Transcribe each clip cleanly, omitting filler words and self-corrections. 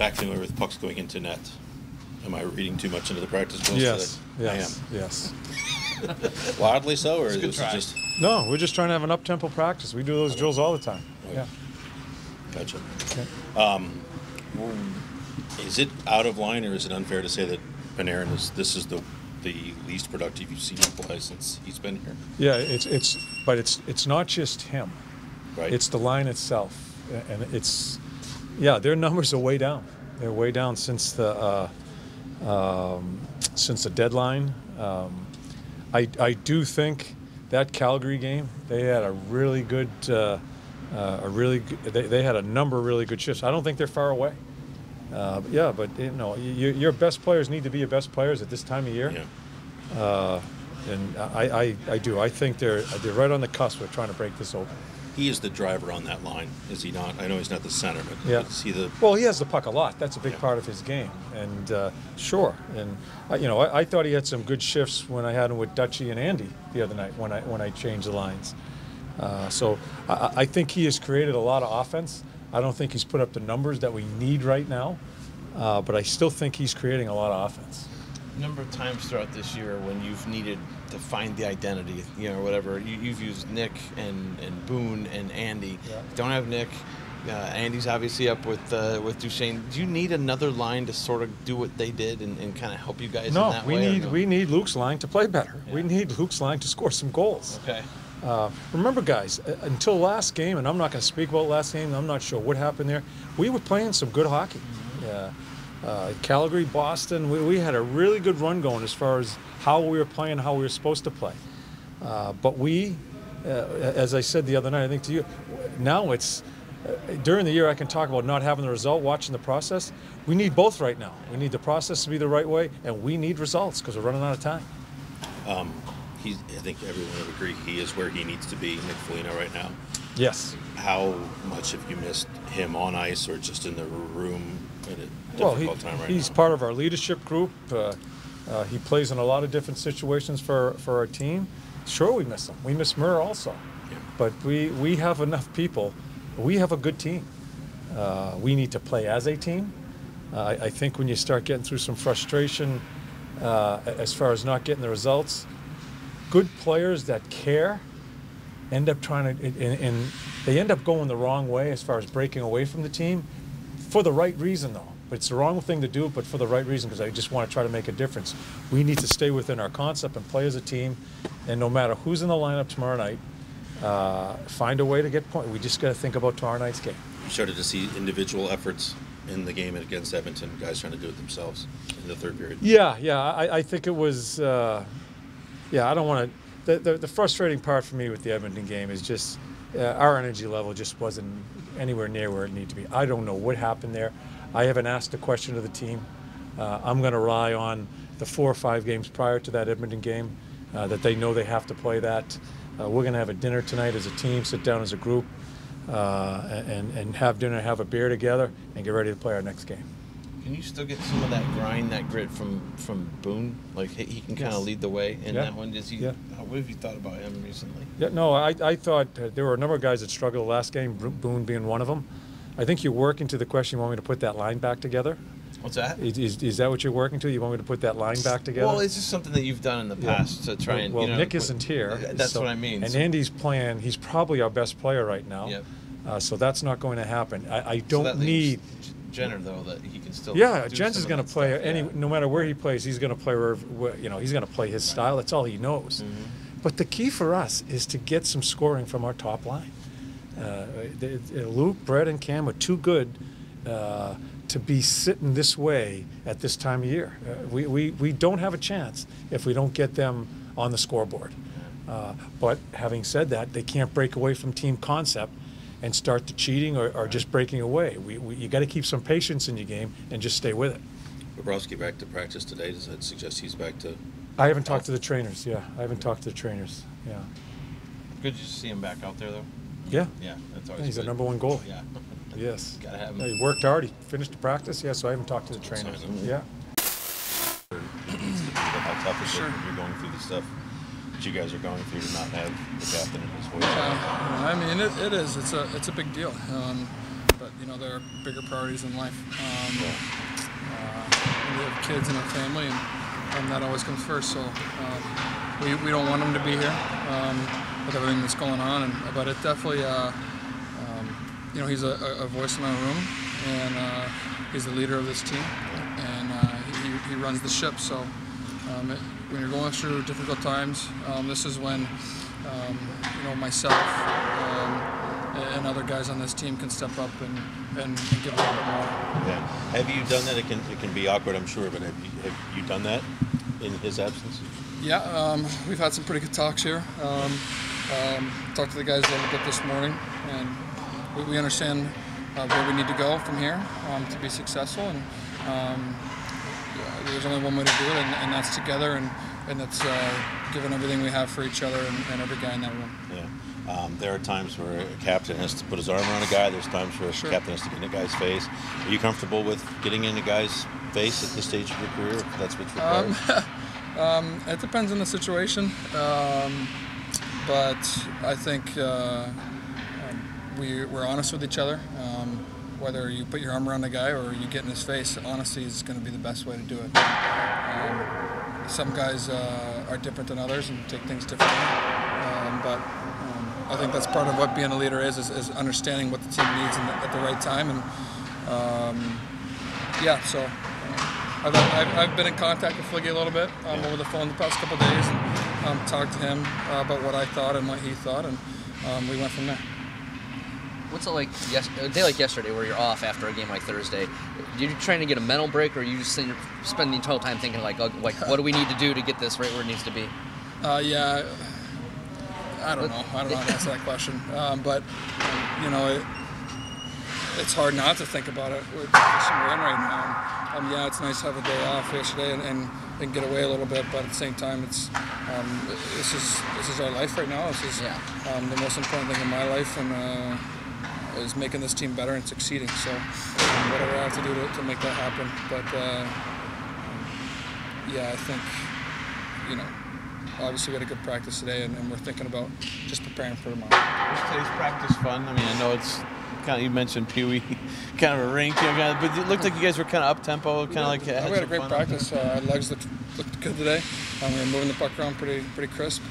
back familiar with pucks going into net. Am I reading too much into the practice drills Yes, today? yes, yes. Wildly so, or is this try. just... No, we're just trying to have an up-tempo practice. We do those drills all the time. Right. Yeah. Gotcha. Okay. Is it out of line, or is it unfair to say that Panarin is the least productive you've seen him play since he's been here? Yeah, it's not just him. Right. It's the line itself, and their numbers are way down. They're way down since the deadline. I do think that Calgary game, they had a really good, they had a number of really good shifts. I don't think they're far away. But your best players need to be your best players at this time of year. Yeah. And I do. I think they're right on the cusp of trying to break this open. He is the driver on that line, is he not? I know he's not the center, but is he the... Well, he has the puck a lot. That's a big part of his game. And sure. And I thought he had some good shifts when I had him with Dutchie and Andy the other night when I changed the lines. So I think he has created a lot of offense. I don't think he's put up the numbers that we need right now, but I still think he's creating a lot of offense. A number of times throughout this year when you've needed to find the identity, whatever, you've used Nick and Boone and Andy. Yeah. Don't have Nick. Andy's obviously up with Duchesne. Do you need another line to sort of do what they did and kind of help you guys in that way? No, we need Luke's line to play better. Yeah. We need Luke's line to score some goals. Okay. Remember, guys, until last game, and I'm not going to speak about last game, I'm not sure what happened there, we were playing some good hockey. Calgary, Boston, we had a really good run going as far as how we were playing, how we were supposed to play. But we, as I said the other night, I think to you, now it's, during the year I can talk about not having the result, watching the process. We need both right now. We need the process to be the right way, and we need results because we're running out of time. I think everyone would agree he is where he needs to be, Nick Foligno, right now. Yes. How much have you missed him on ice or just in the room at a difficult time right now? He's part of our leadership group. He plays in a lot of different situations for our team. Sure, we miss him. We miss Murr also. Yeah. But we have enough people. We have a good team. We need to play as a team. I think when you start getting through some frustration as far as not getting the results, good players that care end up trying to, and they end up going the wrong way as far as breaking away from the team for the right reason, though. But it's the wrong thing to do, but for the right reason, because I just want to try to make a difference. We need to stay within our concept and play as a team, and no matter who's in the lineup tomorrow night, find a way to get points. We just got to think about tomorrow night's game. You started to see individual efforts in the game against Edmonton, guys trying to do it themselves in the third period. Yeah, I think it was, I don't want to, the frustrating part for me with the Edmonton game is just our energy level just wasn't anywhere near where it needed to be. I don't know what happened there. I haven't asked a question of the team. I'm going to rely on the 4 or 5 games prior to that Edmonton game, that they know they have to play that. We're going to have a dinner tonight as a team, sit down as a group, and have dinner, have a beer together, and get ready to play our next game. Can you still get some of that grind, that grit from Boone? Like he can kind of lead the way in that one. Is he? Yeah. What have you thought about him recently? Yeah, no, I thought there were a number of guys that struggled last game, Boone being one of them. I think you're working to the question, you want me to put that line back together? What's that? Is that what you're working to? You want me to put that line back together? Well, it's just something that you've done in the past to try and. Well, Nick isn't here. That's what I mean. And Andy's playing. He's probably our best player right now. Yep. So that's not going to happen. I don't need. Jenner, though, that he can still. Yeah, Jens is going to play no matter where he plays. He's going to play he's going to play his style. That's all he knows. Mm-hmm. But the key for us is to get some scoring from our top line. Luke, Brett, and Cam are too good to be sitting this way at this time of year. We don't have a chance if we don't get them on the scoreboard. But having said that, they can't break away from team concept and start the cheating or just breaking away. You got to keep some patience in your game and just stay with it. Bobrovsky back to practice today. Does that suggest he's back to? I haven't talked to the trainers. Yeah, I haven't talked to the trainers. Yeah. Good to see him back out there, though. Yeah. Yeah, that's always he's good. our #1 goalie. Yeah. Yes. Gotta have him. Yeah, he worked hard. He finished the practice. Yeah, so I haven't talked to the trainers. Yeah. How tough is it when you're going through the stuff that you guys are going through to not have the captain in his voice? I mean, it is. It's a big deal. but there are bigger priorities in life. We have kids and a family, and that always comes first. So we don't want him to be here with everything that's going on, but it definitely, he's a voice in our room, and he's the leader of this team, and he runs the ship. So when you're going through difficult times, this is when myself and other guys on this team can step up and give a little bit more. Yeah. Have you done that? It can be awkward, I'm sure, but have you done that in his absence? Yeah, we've had some pretty good talks here. Talked to the guys a little bit this morning, and we understand where we need to go from here to be successful. And there's only one way to do it, and that's together, and that's giving everything we have for each other and every guy in that room. Yeah. There are times where a captain has to put his arm around a guy. There's times where a captain has to get in a guy's face. Are you comfortable with getting in a guy's face at this stage of your career, if that's what's required? It depends on the situation, but I think we're honest with each other. Whether you put your arm around a guy or you get in his face, honesty is going to be the best way to do it. Some guys are different than others and take things differently, but I think that's part of what being a leader is understanding what the team needs at the right time. And so I've been in contact with Fliggy a little bit over the phone the past couple of days, and talked to him about what I thought and what he thought, and we went from there. What's it like a day like yesterday where you're off after a game like Thursday? Are you trying to get a mental break, or are you just spend the entire time thinking like what do we need to do to get this right where it needs to be? Yeah, I don't know. I don't know how to answer that question. But it's hard not to think about it with the position we're in right now. Yeah, it's nice to have a day off yesterday and get away a little bit, but at the same time, it's this is our life right now. This is the most important thing in my life, and is making this team better and succeeding. So whatever I have to do to make that happen. But I think obviously we had a good practice today, and we're thinking about just preparing for tomorrow. Was today's practice fun? I mean, I know it's kind of, you mentioned Pee Wee, kind of a rink, but it looked like you guys were kind of up tempo, kind of like. We had a great practice. Our legs looked good today. We were moving the puck around pretty crisp.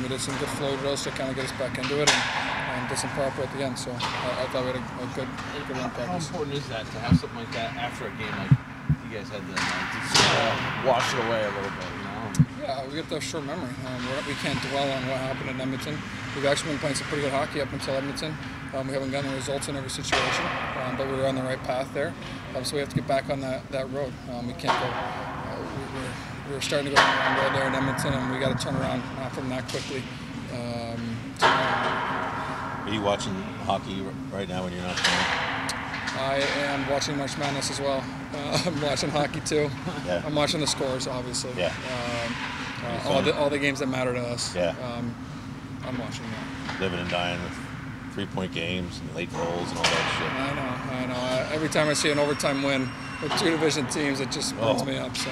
We did some good flow drills to kind of get us back into it, and did some power play at the end. So I thought we had a good run practice. How important is that to have something like that after a game like you guys had to wash it away a little bit? Yeah, we get the short memory. We can't dwell on what happened in Edmonton. We've actually been playing some pretty good hockey up until Edmonton. We haven't gotten the results in every situation, but we were on the right path there. So we have to get back on that road. We can't go. We were starting to go down the road there in Edmonton, and we got to turn around from that quickly. Are you watching hockey right now when you're not playing? I am watching March Madness as well. I'm watching hockey too. Yeah. I'm watching the scores, obviously. Yeah. All the games that matter to us. Yeah. I'm watching that. Living and dying with 3-point games and late goals and all that shit. I know. Every time I see an overtime win with two division teams, it just burns me up. So.